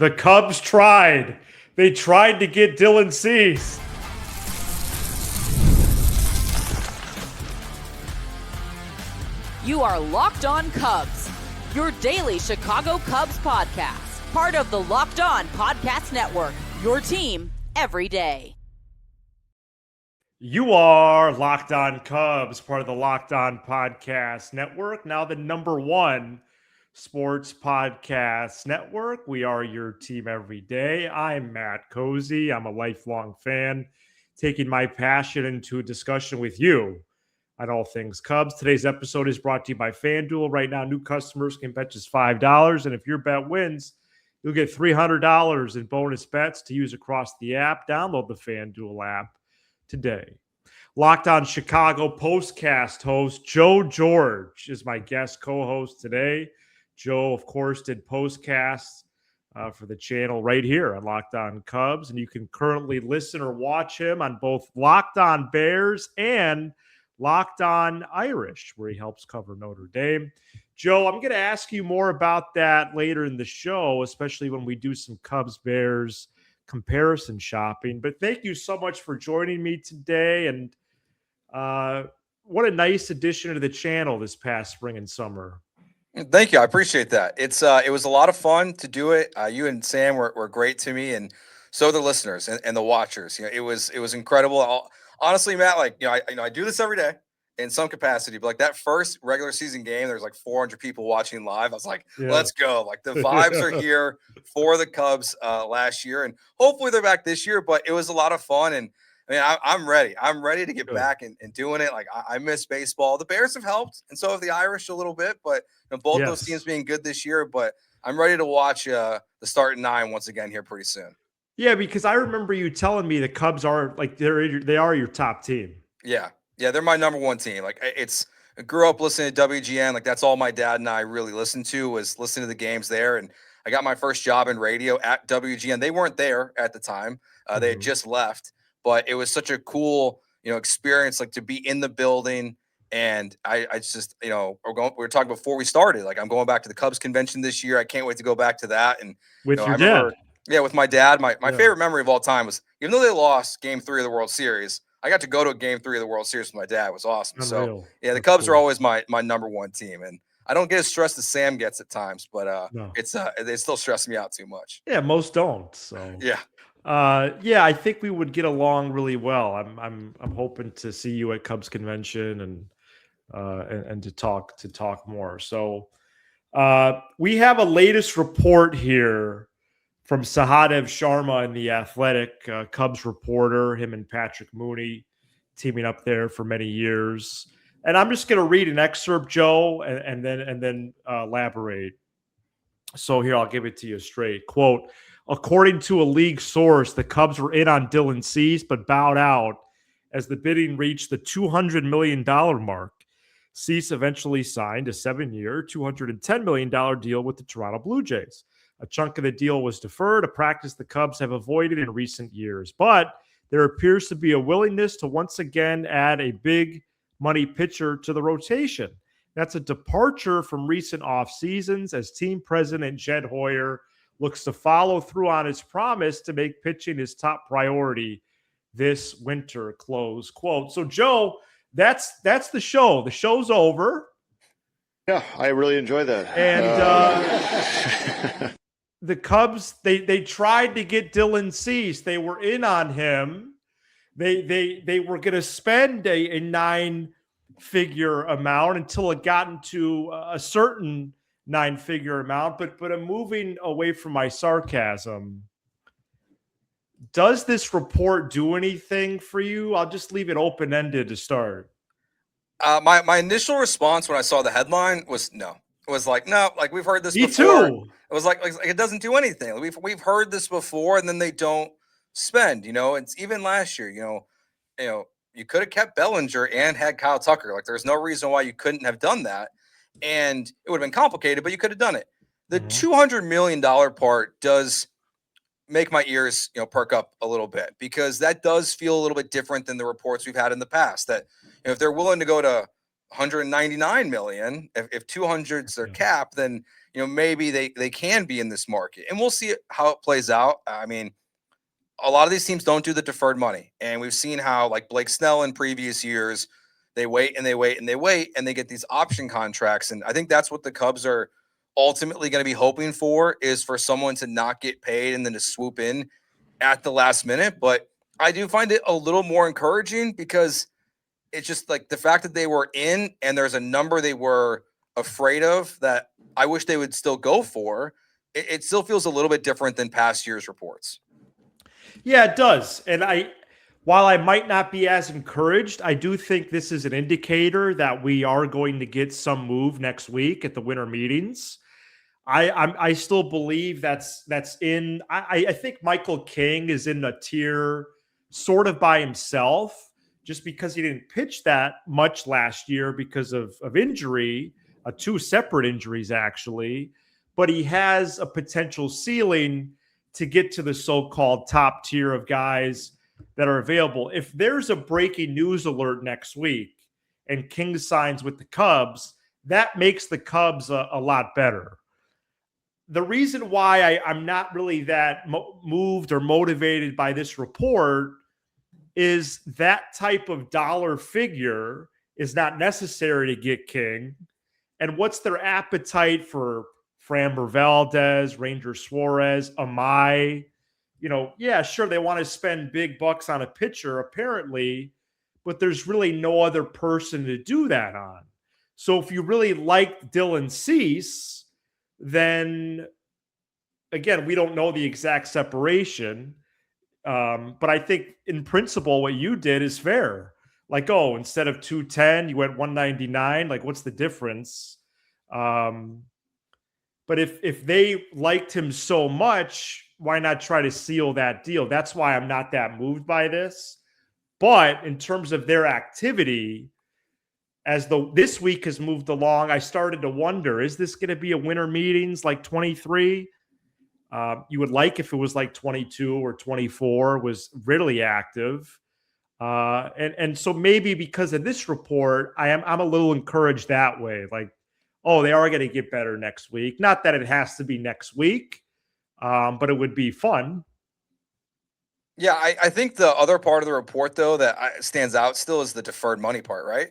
The Cubs tried. They tried to get Dylan Cease. You are Locked On Cubs, your daily Chicago Cubs podcast. Part of the Locked On Podcast Network, your team every day. You are Locked On Cubs, part of the Locked On Podcast Network, now the #1 sports podcast network. We are your team every day. I'm Matt Cozy. I'm a lifelong fan, taking my passion into a discussion with you on all things Cubs. Today's episode is brought to you by FanDuel. Right now, new customers can bet just $5, and if your bet wins, you'll get $300 in bonus bets to use across the app. Download the FanDuel app today. Locked On Chicago postcast host Joe George is my guest co-host today. Joe, of course, did postcasts for the channel right here on Locked On Cubs, and you can currently listen or watch him on both Locked On Bears and Locked On Irish, where he helps cover Notre Dame. Joe, I'm going to ask you more about that later in the show, especially when we do some Cubs-Bears comparison shopping. But thank you so much for joining me today, and what a nice addition to the channel this past spring and summer. Thank you. I appreciate that. It was a lot of fun to do it. You and Sam were great to me, and so the listeners and the watchers. It was incredible. Honestly, Matt, I do this every day in some capacity, but like that first regular season game, there's like 400 people watching live. I was like, Let's go. Like the vibes are here for the Cubs last year, and hopefully they're back this year. But it was a lot of fun, and I mean, I'm ready. I'm ready to get back and doing it. Like I miss baseball. The Bears have helped, and so have the Irish a little bit. But both those teams being good this year. But I'm ready to watch the starting 9 once again here pretty soon. Yeah, because I remember you telling me the Cubs are like they are your top team. Yeah, they're my #1 team. Like I grew up listening to WGN. Like that's all my dad and I really listened to was listening to the games there. And I got my first job in radio at WGN. They weren't there at the time. They had just left. But it was such a cool, experience, like to be in the building. And I just, we were talking before we started, like I'm going back to the Cubs convention this year. I can't wait to go back to that. And with your dad. Yeah, with my dad. My favorite memory of all time was, even though they lost Game 3 of the World Series, I got to go to Game 3 of the World Series with my dad. It was awesome. Unreal. So yeah, the Cubs are always my #1 team. And I don't get as stressed as Sam gets at times, but they still stress me out too much. Yeah, most don't. So yeah. I think we would get along really well. I'm hoping to see you at Cubs convention and to talk more. So we have a latest report here from Sahadev Sharma in The Athletic, Cubs reporter, him and Patrick Mooney teaming up there for many years. And I'm just going to read an excerpt, Joe, and then elaborate. So here, I'll give it to you straight. Quote, according to a league source, the Cubs were in on Dylan Cease, but bowed out as the bidding reached the $200 million mark. Cease eventually signed a 7-year, $210 million deal with the Toronto Blue Jays. A chunk of the deal was deferred, a practice the Cubs have avoided in recent years. But there appears to be a willingness to once again add a big money pitcher to the rotation. That's a departure from recent off seasons as team president Jed Hoyer looks to follow through on his promise to make pitching his top priority this winter, close quote. So, Joe, that's the show. The show's over. Yeah, I really enjoy that. And the Cubs, they tried to get Dylan Cease. They were in on him. They were going to spend a 9-figure amount until it got into a certain 9-figure amount, but I'm moving away from my sarcasm. Does this report do anything for you? I'll just leave it open-ended to start. My initial response when I saw the headline was no. It was like, no, like we've heard this Me before. too. It was like it doesn't do anything. We've heard this before, and then they don't spend. It's even last year. You could have kept Bellinger and had Kyle Tucker. Like there's no reason why you couldn't have done that. And it would have been complicated, but you could have done it. The $200 million part does make my ears, perk up a little bit, because that does feel a little bit different than the reports we've had in the past. That if they're willing to go to 199 million, if 200's their cap, then maybe they can be in this market, and we'll see how it plays out. I mean, a lot of these teams don't do the deferred money, and we've seen how, like Blake Snell in previous years, they wait and they wait and they wait, and they get these option contracts. And I think that's what the Cubs are ultimately going to be hoping for, is for someone to not get paid and then to swoop in at the last minute. But I do find it a little more encouraging, because it's just like the fact that they were in and there's a number they were afraid of that I wish they would still go for. It still feels a little bit different than past year's reports. Yeah, it does. And while I might not be as encouraged, I do think this is an indicator that we are going to get some move next week at the winter meetings. I still believe that's in. I think Michael King is in a tier sort of by himself, just because he didn't pitch that much last year because of injury, two separate injuries actually. But he has a potential ceiling to get to the so-called top tier of guys that are available. If there's a breaking news alert next week and King signs with the Cubs, that makes the Cubs a lot better. The reason why I'm not really that moved or motivated by this report is that type of dollar figure is not necessary to get King. And what's their appetite for Framber Valdez, Ranger Suarez, Amai? Yeah, sure, they want to spend big bucks on a pitcher, apparently, but there's really no other person to do that on. So if you really like Dylan Cease, then, again, we don't know the exact separation. But I think in principle, what you did is fair. Like, instead of 210, you went 199. Like, what's the difference? But if they liked him so much, why not try to seal that deal? That's why I'm not that moved by this. But in terms of their activity, as this week has moved along, I started to wonder, is this going to be a winter meetings like 23? You would like if it was like 22 or 24 was really active. And so maybe because of this report, I'm a little encouraged that way. Like, they are going to get better next week. Not that it has to be next week, but it would be fun. Yeah, I think the other part of the report, though, that stands out still is the deferred money part, right?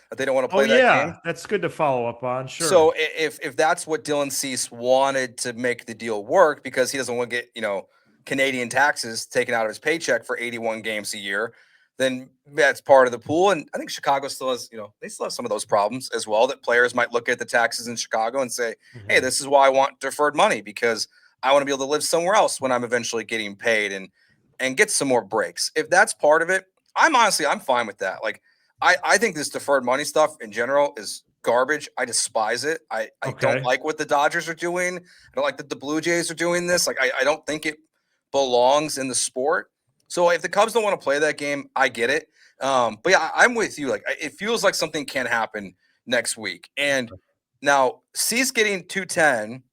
That they don't want to play that game. That's good to follow up on. Sure. So if that's what Dylan Cease wanted to make the deal work, because he doesn't want to get, Canadian taxes taken out of his paycheck for 81 games a year, then that's part of the pool. And I think Chicago still has, they still have some of those problems as well, that players might look at the taxes in Chicago and say, hey, this is why I want deferred money, because I want to be able to live somewhere else when I'm eventually getting paid and get some more breaks. If that's part of it, I'm fine with that. Like, I think this deferred money stuff in general is garbage. I despise it. I don't like what the Dodgers are doing. I don't like that the Blue Jays are doing this. Like, I don't think it belongs in the sport. So if the Cubs don't want to play that game, I get it. But yeah, I'm with you. Like, it feels like something can happen next week. And now Cease getting 210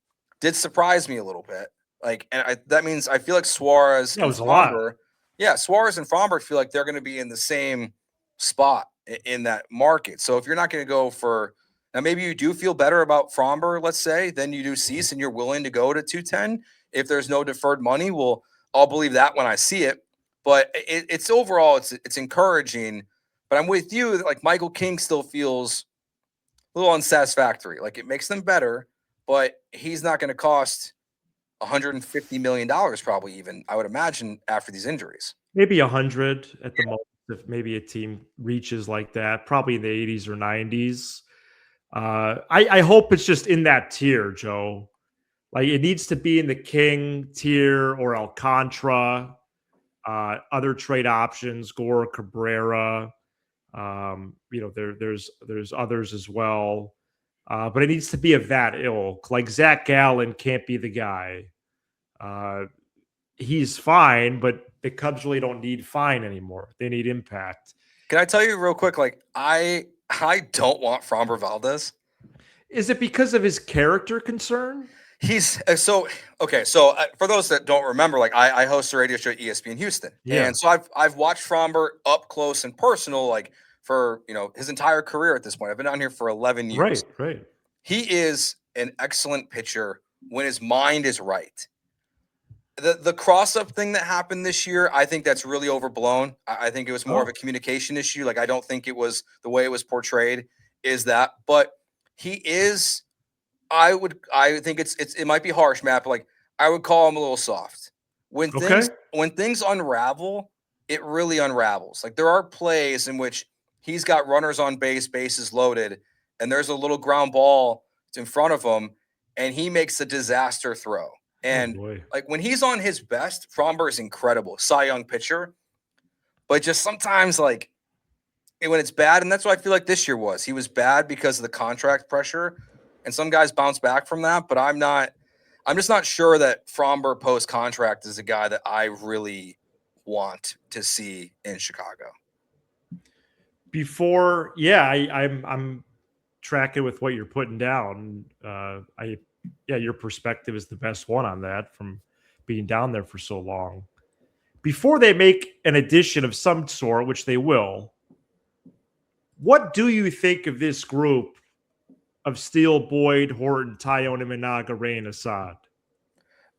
did surprise me a little bit. Like, and that means I feel like Suarez and Schwarber. Yeah, Suarez and Framber feel like they're going to be in the same spot in that market. So if you're not going to go for, now maybe you do feel better about Framber, let's say, than you do Cease, and you're willing to go to 210 if there's no deferred money. Well, I'll believe that when I see it. But it's overall, it's encouraging. But I'm with you that, like, Michael King still feels a little unsatisfactory. Like, it makes them better, but he's not going to cost $150 million probably, even, I would imagine, after these injuries. Maybe 100 at the most, if maybe a team reaches like that, probably in the 80s or 90s. I hope it's just in that tier, Joe. Like, it needs to be in the King tier or Alcantara. Other trade options, Gore, Cabrera. There's others as well. But it needs to be of that ilk. Like, Zach Gallen can't be the guy. He's fine, but the Cubs really don't need fine anymore. They need impact. Can I tell you real quick? Like, I don't want Framber Valdez. Is it because of his character concern? He's so for those that don't remember, like, I host a radio show at ESPN Houston. Yeah. And so I've watched Schwarber up close and personal, like, for his entire career at this point. I've been down here for 11 years. Right. He is an excellent pitcher when his mind is right. The cross-up thing that happened this year, I think that's really overblown. I think it was more of a communication issue. Like, I don't think it was the way it was portrayed is that, but he is, I think it might be harsh, Matt, but like, I would call him a little soft. When things unravel, it really unravels. Like, there are plays in which he's got runners on base, bases loaded, and there's a little ground ball in front of him, and he makes a disaster throw. And like, when he's on his best, Schwarber is incredible, Cy Young pitcher. But just sometimes, like, when it's bad, and that's what I feel like this year was. He was bad because of the contract pressure, and some guys bounce back from that. But I'm just not sure that Schwarber post-contract is a guy that I really want to see in Chicago. I'm tracking with what you're putting down. Your perspective is the best one on that from being down there for so long. Before they make an addition of some sort, which they will, what do you think of this group of Steele, Boyd, Horton, Tyone, Imanaga, Ray, and Assad?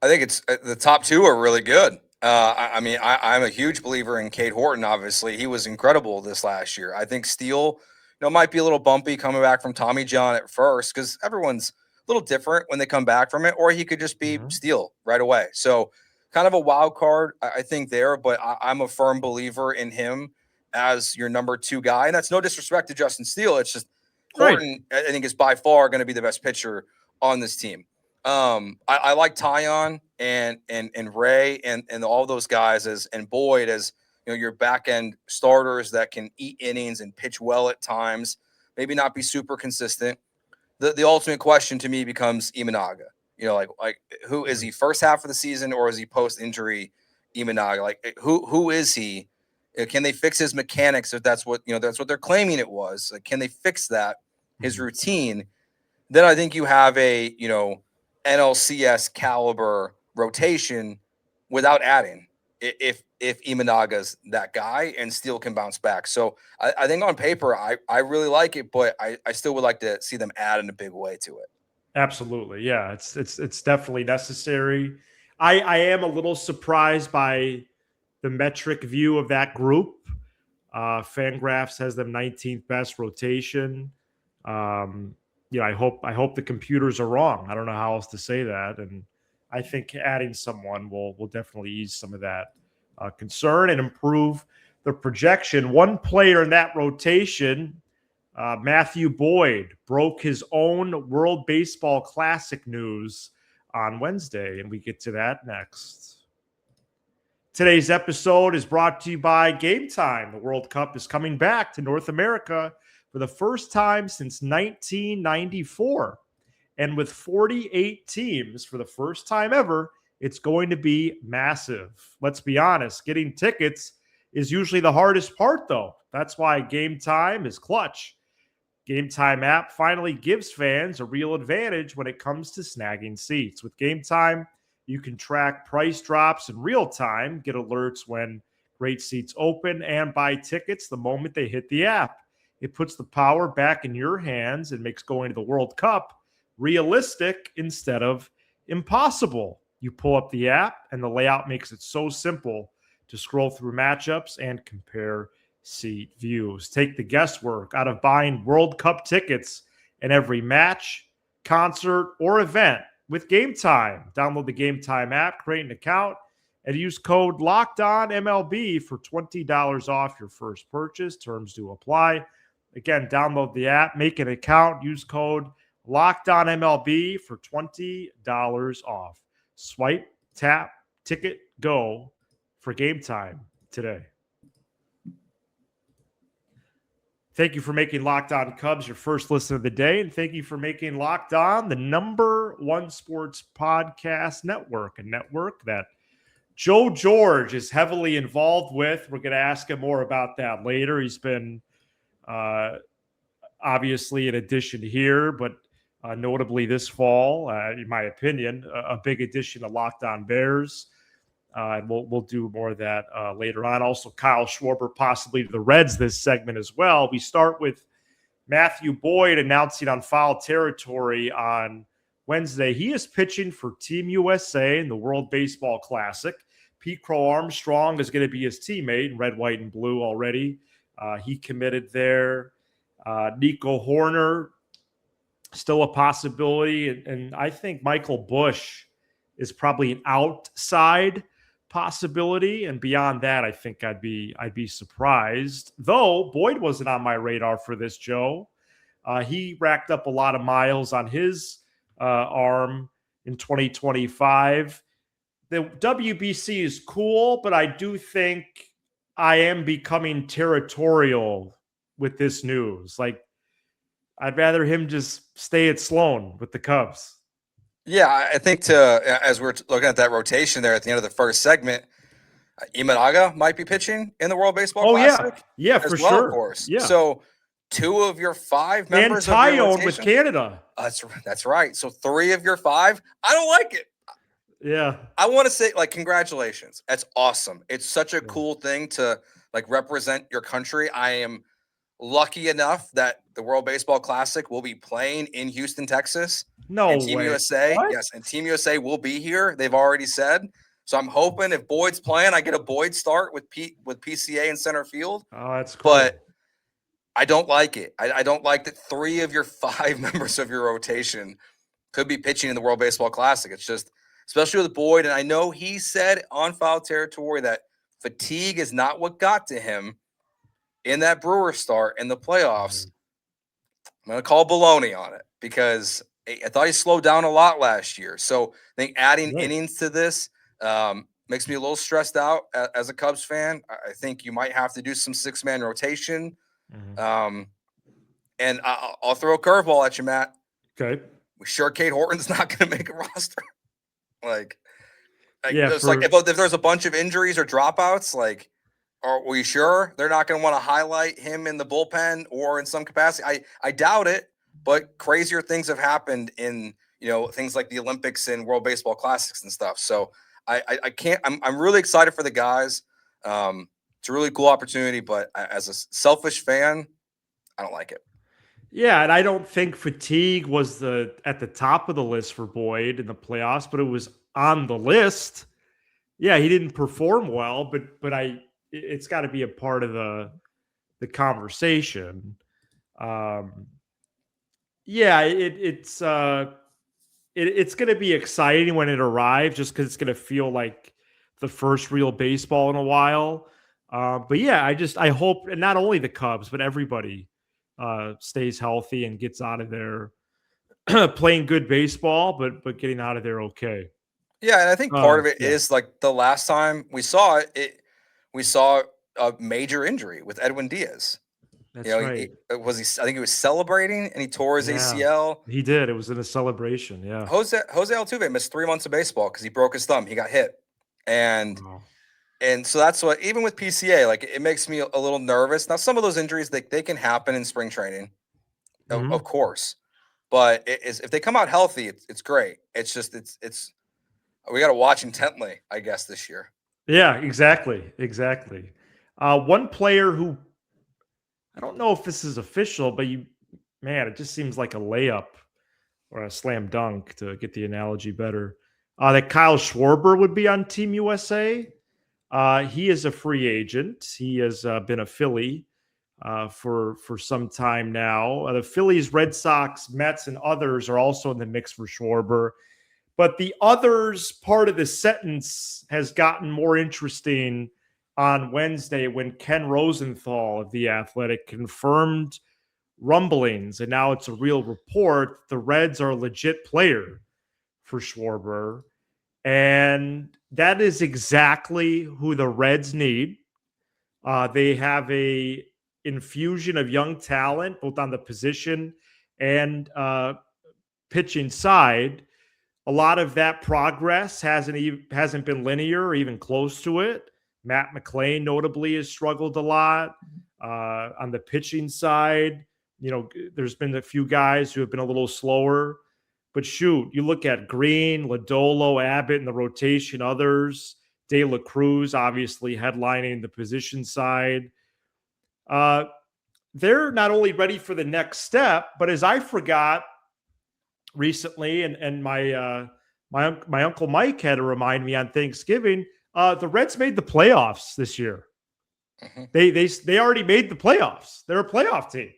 I think it's the top two are really good. I'm a huge believer in Cade Horton. Obviously, he was incredible this last year. I think Steele, might be a little bumpy coming back from Tommy John at first, because everyone's a little different when they come back from it, or he could just be Steele right away. So kind of a wild card, I think there, but I'm a firm believer in him as your number two guy. And that's no disrespect to Justin Steele. It's just Horton, I think, is by far going to be the best pitcher on this team. I like Tyone and Ray and all those guys and Boyd as your back end starters that can eat innings and pitch well at times, maybe not be super consistent. The ultimate question to me becomes Imanaga. Like who is he first half of the season, or is he post injury Imanaga? Like who is he? Can they fix his mechanics if that's what they're claiming it was? Like, can they fix that, his routine? Then I think you have a NLCS caliber rotation without adding, if Imanaga's that guy and Steele can bounce back. So I think on paper, I really like it, but I still would like to see them add in a big way to it. Absolutely. Yeah, it's definitely necessary. I am a little surprised by the metric view of that group. Fangraphs has them 19th best rotation. I hope the computers are wrong. I don't know how else to say that. And I think adding someone will definitely ease some of that concern and improve the projection. One player in that rotation, Matthew Boyd, broke his own World Baseball Classic news on Wednesday, and we get to that next. Today's episode is brought to you by Game Time. The World Cup is coming back to North America for the first time since 1994. And with 48 teams for the first time ever, it's going to be massive. Let's be honest, getting tickets is usually the hardest part, though. That's why Game Time is clutch. Game Time app finally gives fans a real advantage when it comes to snagging seats. With Game Time, you can track price drops in real time, get alerts when great seats open, and buy tickets the moment they hit the app. It puts the power back in your hands and makes going to the World Cup realistic instead of impossible. You pull up the app, and the layout makes it so simple to scroll through matchups and compare seat views. Take the guesswork out of buying World Cup tickets in every match, concert, or event with Game Time. Download the Game Time app, create an account, and use code LOCKEDONMLB for $20 off your first purchase. Terms do apply. Again, download the app, make an account, use code LOCKEDONMLB for $20 off. Swipe, tap, ticket, go for Game Time today. Thank you for making Locked On Cubs your first listen of the day, and thank you for making Locked On the number one sports podcast network, a network that Joe George is heavily involved with. We're going to ask him more about that later. He's been obviously an addition here, but notably this fall, in my opinion, a big addition to Locked On Bears. And we'll do more of that later on. Also, Kyle Schwarber possibly to the Reds this segment as well. We start with Matthew Boyd announcing on foul territory on Wednesday. He is pitching for Team USA in the World Baseball Classic. Pete Crow-Armstrong is going to be his teammate in red, white, and blue already. He committed there. Nico Horner, still a possibility. And I think Michael Bush is probably an outside possibility. And beyond that, I think I'd be surprised. Though Boyd wasn't on my radar for this, Joe. He racked up a lot of miles on his arm in 2025. The WBC is cool, but I do think I am becoming territorial with this news. Like, I'd rather him just stay at Sloan with the Cubs. Yeah, I think as we're looking at that rotation there at the end of the first segment, Imanaga might be pitching in the World Baseball Classic. Yeah, for well, sure. Of course. Yeah. So 2 of your 5 members and of your Tyone rotation with Canada. That's right. So 3 of your 5. I don't like it. Yeah. I want to say, like, congratulations. That's awesome. It's such a cool thing to, like, represent your country. I am lucky enough that the World Baseball Classic will be playing in Houston, Texas. No and Team way. USA, What? yes, and Team USA will be here. They've already said. So I'm hoping if Boyd's playing, I get a Boyd start with PCA in center field. Oh, that's cool. But I don't like it. I don't like that 3 of your 5 members of your rotation could be pitching in the World Baseball Classic. It's just, especially with Boyd, and I know he said on foul territory that fatigue is not what got to him in that Brewer start in the playoffs. I'm going to call baloney on it because I thought he slowed down a lot last year. So I think adding innings to this makes me a little stressed out as a Cubs fan. I think you might have to do some 6-man rotation. And I'll throw a curveball at you, Matt. Okay. We sure Kate Horton's not going to make a roster. Like yeah, it's like if there's a bunch of injuries or dropouts, like, are we sure they're not going to want to highlight him in the bullpen or in some capacity? I doubt it, but crazier things have happened in, things like the Olympics and World Baseball Classics and stuff. So I can't. I'm really excited for the guys. It's a really cool opportunity, but as a selfish fan, I don't like it. Yeah, and I don't think fatigue was at the top of the list for Boyd in the playoffs, but it was on the list. Yeah, he didn't perform well, but it's got to be a part of the conversation. Yeah, it's going to be exciting when it arrives, just because it's going to feel like the first real baseball in a while. But yeah, I hope, and not only the Cubs, but everybody stays healthy and gets out of there playing good baseball, but getting out of there okay. Yeah, and I think part of it is like the last time we saw it, we saw a major injury with Edwin Diaz. That's right. I think he was celebrating and he tore his ACL. He did. It was in a celebration. Yeah. Jose Altuve missed 3 months of baseball because he broke his thumb. He got hit, and so that's what. Even with PCA, like, it makes me a little nervous. Now, some of those injuries they can happen in spring training, of course, but if they come out healthy, it's great. It's just it's we got to watch intently, I guess, this year. Yeah, exactly. One player who, I don't know if this is official, but it just seems like a layup or a slam dunk, to get the analogy better, that Kyle Schwarber would be on Team USA. He is a free agent. He has been a Philly for some time now. The Phillies, Red Sox, Mets, and others are also in the mix for Schwarber. But the others part of the sentence has gotten more interesting on Wednesday when Ken Rosenthal of The Athletic confirmed rumblings, and now it's a real report, the Reds are a legit player for Schwarber. And that is exactly who the Reds need. They have a infusion of young talent, both on the position and pitching side. A lot of that progress hasn't been linear or even close to it. Matt McClain notably has struggled a lot on the pitching side. There's been a few guys who have been a little slower. But shoot, you look at Green, Lodolo, Abbott in the rotation, others, De La Cruz obviously headlining the position side. They're not only ready for the next step, but as I forgot recently, and my uncle Mike had to remind me on Thanksgiving. The Reds made the playoffs this year. Mhm. They already made the playoffs. They're a playoff team,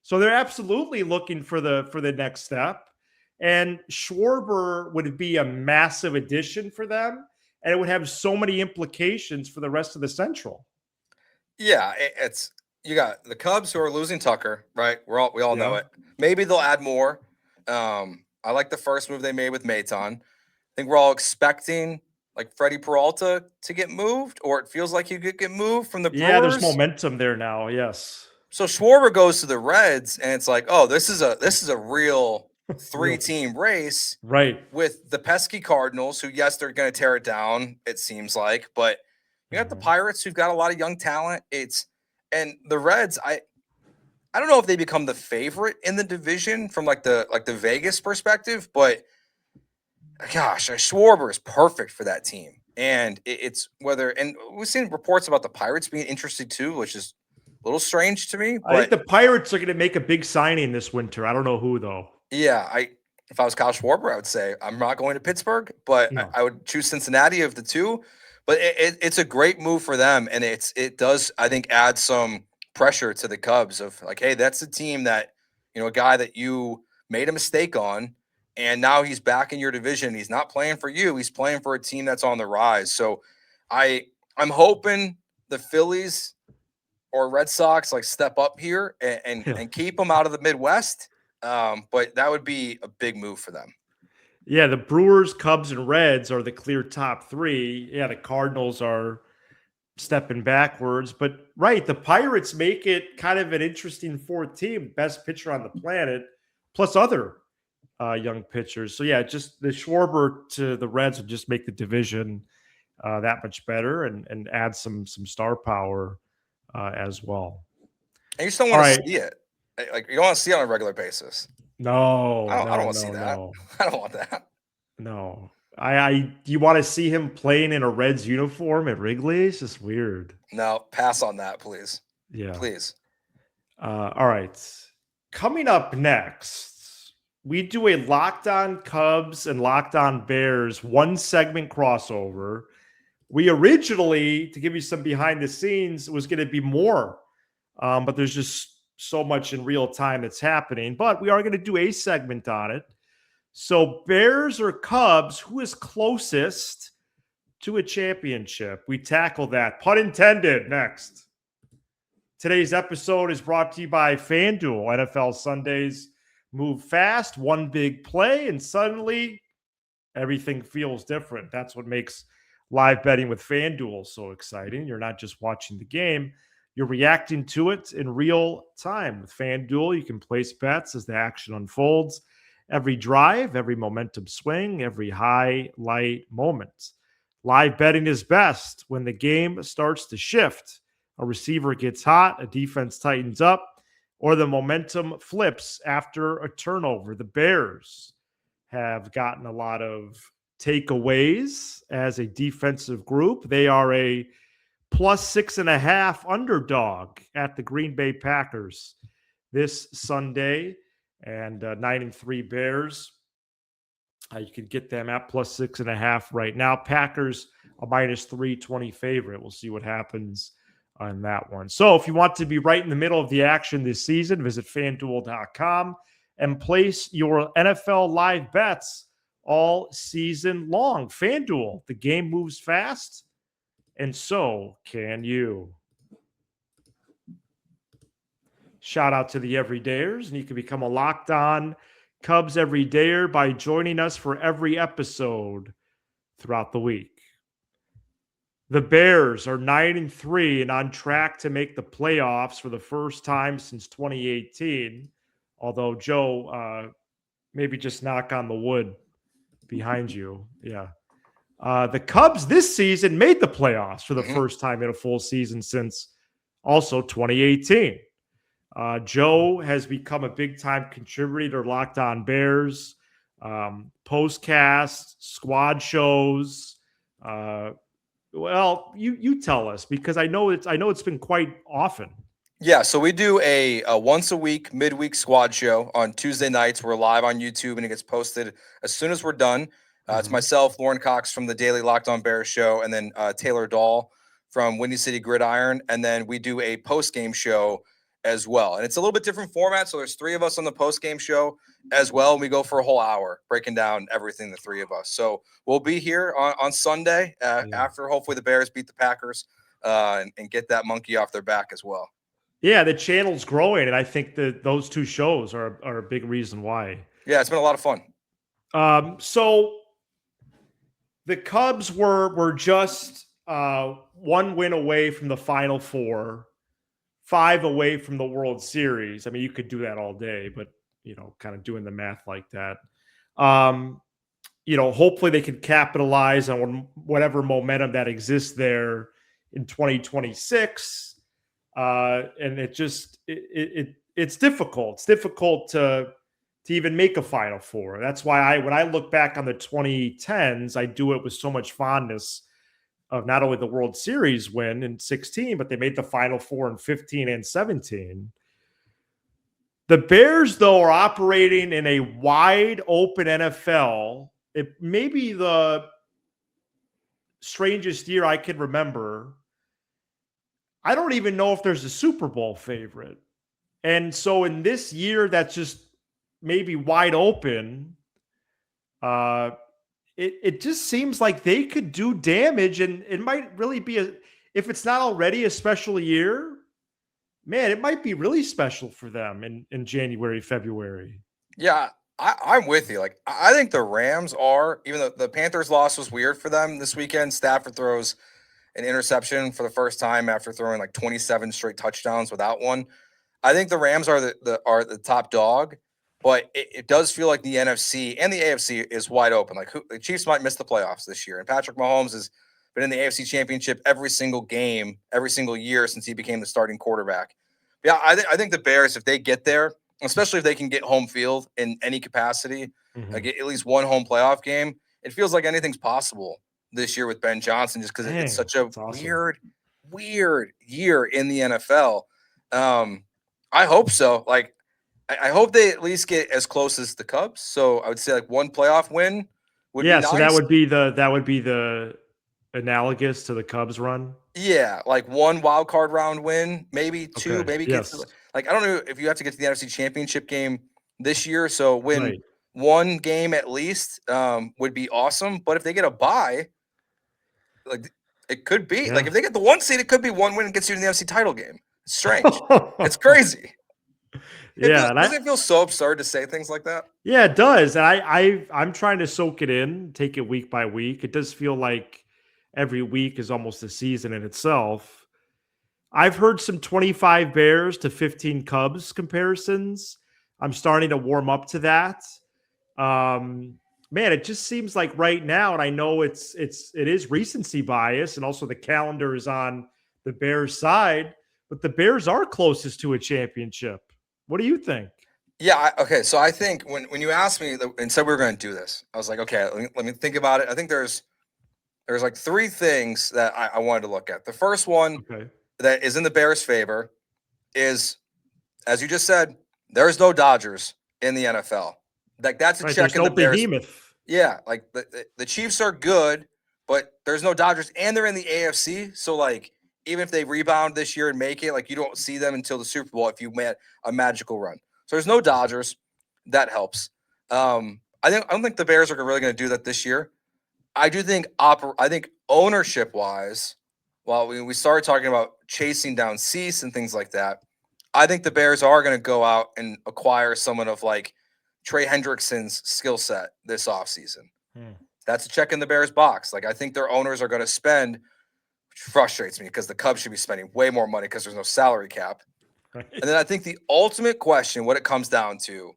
so they're absolutely looking for the next step. And Schwarber would be a massive addition for them, and it would have so many implications for the rest of the Central. Yeah, it's you got the Cubs who are losing Tucker, right? We all know Yeah. it. Maybe they'll add more. I like the first move they made with Maton. I think we're all expecting like Freddie Peralta to get moved, or it feels like he could get moved from the Yeah, there's Brewers. momentum there now. Yes. So Schwarber goes to the Reds, and it's like, oh, this is a real Real three-team race right. with the pesky Cardinals, who yes, they're going to tear it down. It seems like, but you got the Mhm. Pirates, who've got a lot of young talent. And the Reds. I don't know if they become the favorite in the division from like the Vegas perspective, but gosh, Schwarber is perfect for that team. And it's whether, and we've seen reports about the Pirates being interested too, which is a little strange to me. I think But the Pirates are going to make a big signing this winter. I don't know who though. yeah, if I was Kyle Schwarber, I would say I'm not going to Pittsburgh, but No. I would choose Cincinnati of the two. But it's a great move for them, and it does, I think, add some pressure to the Cubs of like, hey, that's a team that, a guy that you made a mistake on, and now he's back in your division. He's not playing for you; he's playing for a team that's on the rise. So, I'm hoping the Phillies or Red Sox like step up here and keep them out of the Midwest. But that would be a big move for them. Yeah, the Brewers, Cubs, and Reds are the clear top three. Yeah, the Cardinals are stepping backwards. But right, the Pirates make it kind of an interesting fourth team, best pitcher on the planet, plus other young pitchers. So yeah, just the Schwarber to the Reds would just make the division that much better and add some star power as well. And you just don't All want to right. see it. Like you don't want to see it on a regular basis. No, I don't no, want to see no, that. no. I don't want that. No. I you want to see him playing in a Reds uniform at Wrigley? It's just weird. No, pass on that, please. Yeah. Please. All right. Coming up next, we do a Locked On Cubs and Locked On Bears one segment crossover. We originally, to give you some behind the scenes, it was going to be more, but there's just so much in real time that's happening. But we are going to do a segment on it. So Bears or Cubs, who is closest to a championship? We tackle that. Pun intended. Next. Today's episode is brought to you by FanDuel. NFL Sundays move fast, one big play, and suddenly everything feels different. That's what makes live betting with FanDuel so exciting. You're not just watching the game, you're reacting to it in real time. With FanDuel, you can place bets as the action unfolds. Every drive, every momentum swing, every highlight moment. Live betting is best when the game starts to shift. A receiver gets hot, a defense tightens up, or the momentum flips after a turnover. The Bears have gotten a lot of takeaways as a defensive group. They are a +6.5 underdog at the Green Bay Packers this Sunday. And 9-3 Bears. You can get them at +6.5 right now. Packers a -320 favorite. We'll see what happens on that one. So if you want to be right in the middle of the action this season, visit FanDuel.com and place your NFL live bets all season long. FanDuel, the game moves fast, and so can you. Shout out to the Everydayers, and you can become a Locked On Cubs Everydayer by joining us for every episode throughout the week. The Bears are 9-3 and on track to make the playoffs for the first time since 2018. Although, Joe, maybe just knock on the wood behind you. Yeah. The Cubs this season made the playoffs for the first time in a full season since also 2018. Joe has become a big-time contributor to Locked On Bears, postcasts, squad shows. Well, you tell us, because I know it's been quite often. Yeah, so we do a once a week midweek squad show on Tuesday nights. We're live on YouTube and it gets posted as soon as we're done. It's myself, Lauren Cox from the Daily Locked On Bears show, and then Taylor Dahl from Windy City Gridiron. And then we do a post game show as well. And it's a little bit different format. So there's three of us on the post game show as well. And we go for a whole hour breaking down everything, the three of us. So we'll be here on Sunday after hopefully the Bears beat the Packers and get that monkey off their back as well. Yeah, the channel's growing, and I think that those two shows are a big reason why. Yeah, it's been a lot of fun. So the Cubs were just one win away from the Final Four, 5 away from the World Series. I mean, you could do that all day, but kind of doing the math like that. Hopefully they can capitalize on whatever momentum that exists there in 2026. And it's difficult. It's difficult to even make a Final Four. That's why when I look back on the 2010s, I do it with so much fondness of not only the World Series win in 16, but they made the Final Four in 15 and 17. The Bears, though, are operating in a wide open NFL. It may be the strangest year I can remember. I don't even know if there's a Super Bowl favorite. And so in this year that's just maybe wide open, it just seems like they could do damage, and it might really be if it's not already a special year, man, it might be really special for them in January, February. Yeah, I'm with you. Like, I think the Rams are, even though the Panthers loss was weird for them this weekend. Stafford throws an interception for the first time after throwing like 27 straight touchdowns without one. I think the Rams are the top dog, but it does feel like the NFC and the AFC is wide open. Like the Chiefs might miss the playoffs this year, and Patrick Mahomes has been in the AFC Championship every single game, every single year since he became the starting quarterback. Yeah, I think the Bears, if they get there, especially if they can get home field in any capacity, like at least one home playoff game, it feels like anything's possible this year with Ben Johnson, just because it's such a awesome. weird year in the NFL. I hope so. Like, I hope they at least get as close as the Cubs. So I would say like one playoff win would be nice. So that would be the analogous to the Cubs run. Yeah, like one wild card round win, maybe two, maybe get to, like, I don't know if you have to get to the NFC Championship game this year. So win one game at least would be awesome. But if they get a bye, like it could be like if they get the 1 seed, it could be one win and gets you to the NFC title game. It's strange. It's crazy. Does it feel so absurd to say things like that? Yeah, it does. And I'm trying to soak it in, take it week by week. It does feel like every week is almost a season in itself. I've heard some 25 Bears to 15 Cubs comparisons. I'm starting to warm up to that. Man, it just seems like right now, and I know it is recency bias, and also the calendar is on the Bears' side, but the Bears are closest to a championship. What do you think? Yeah, okay. So I think when you asked me and said we were going to do this, I was like, okay, let me think about it. I think there's like three things that I wanted to look at. The first one that is in the Bears' favor is, as you just said, there's no Dodgers in the NFL. Like that's a check in the Bears. Behemoth. Yeah, like the Chiefs are good, but there's no Dodgers, and they're in the AFC. So like, even if they rebound this year and make it, like you don't see them until the Super Bowl if you made a magical run. So there's no Dodgers. That helps. I don't think the Bears are really going to do that this year. I do think I think ownership wise, while we started talking about chasing down Cease and things like that, I think the Bears are going to go out and acquire someone of like Trey Hendrickson's skill set this offseason. That's a check in the Bears box. Like I think their owners are going to spend, which frustrates me because the Cubs should be spending way more money because there's no salary cap. And then I think the ultimate question, what it comes down to,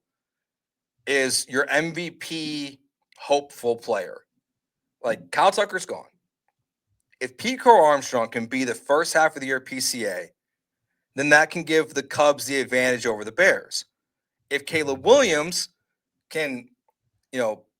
is your MVP hopeful player. Like Kyle Tucker's gone. If Pete Crow-Armstrong can be the first half of the year PCA, then that can give the Cubs the advantage over the Bears. If Caleb Williams can,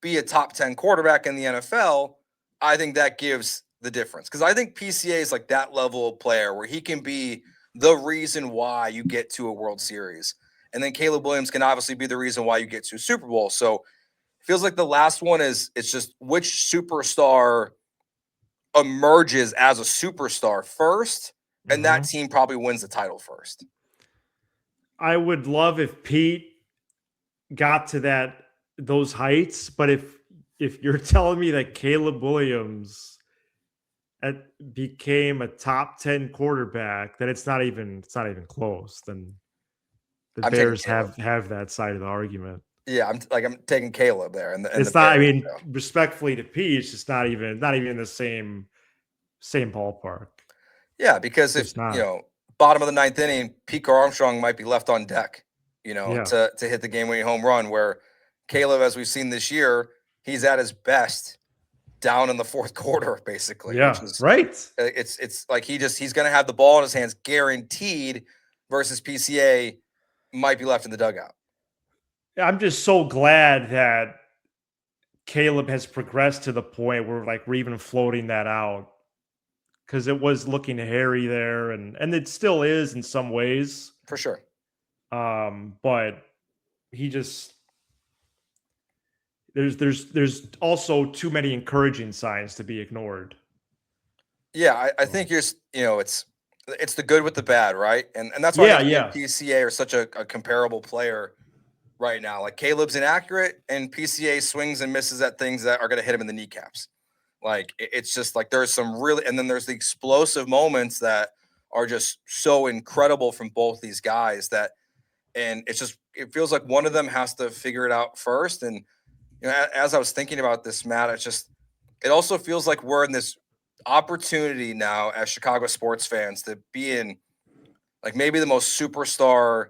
be a top 10 quarterback in the NFL, I think that gives the difference. Because I think PCA is like that level of player where he can be the reason why you get to a World Series. And then Caleb Williams can obviously be the reason why you get to a Super Bowl. So it feels like the last one it's just which superstar emerges as a superstar first, and that team probably wins the title first. I would love if Pete got to those heights, but if you're telling me that Caleb Williams became a top 10 quarterback, then it's not even close. Then the Bears have that side of the argument. Yeah, I'm taking Caleb there, and it's not. I mean, respectfully to Pete, it's just not even in the same ballpark. Yeah, because if bottom of the ninth inning, Pete Crow-Armstrong might be left on deck, to hit the game-winning home run. Where Caleb, as we've seen this year, he's at his best down in the fourth quarter, basically. Yeah, which is, right. It's like he's going to have the ball in his hands guaranteed, versus PCA might be left in the dugout. I'm just so glad that Caleb has progressed to the point where we're even floating that out, because it was looking hairy there, and it still is in some ways, for sure. But he just there's also too many encouraging signs to be ignored. Yeah, I think it's the good with the bad, right? And that's why PCA are such a comparable player right now. Like Caleb's inaccurate, and PCA swings and misses at things that are going to hit him in the kneecaps. Like it's just like there's some really, and then there's the explosive moments that are just so incredible from both these guys and it feels like one of them has to figure it out first. And as I was thinking about this, Matt, it also feels like we're in this opportunity now as Chicago sports fans to be in like maybe the most superstar,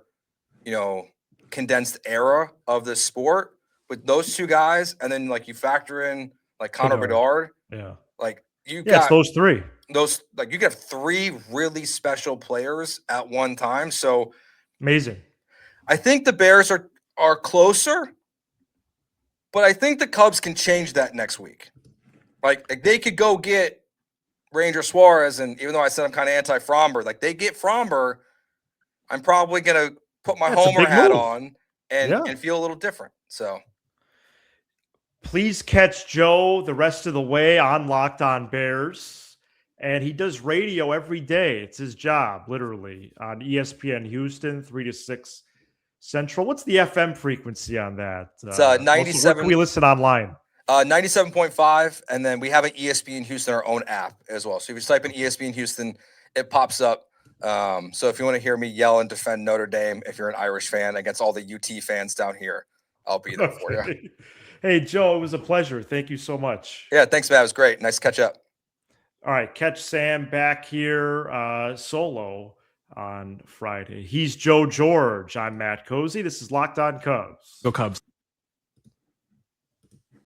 condensed era of this sport with those two guys. And then like you factor in like Connor Bedard. Yeah. Like it's those three. Those like you could have three really special players at one time. So amazing. I think the Bears are closer, but I think the Cubs can change that next week. Like they could go get Ranger Suarez, and even though I said I'm kind of anti-Fromber, like they get Fromber, I'm probably gonna put my homer hat on and feel a little different. So please catch Joe the rest of the way on Locked On Bears. And he does radio every day. It's his job, literally, on ESPN Houston, 3 to 6 Central. What's the FM frequency on that? It's 97. Where can we listen online? 97.5. And then we have an ESPN Houston, our own app as well. So if you type in ESPN Houston, it pops up. So if you want to hear me yell and defend Notre Dame, if you're an Irish fan against all the UT fans down here, I'll be there for you. Hey, Joe, it was a pleasure. Thank you so much. Yeah, thanks, Matt. It was great. Nice to catch up. All right, catch Sam back here solo on Friday. He's Joe George. I'm Matt Cozy. This is Locked On Cubs. Go Cubs.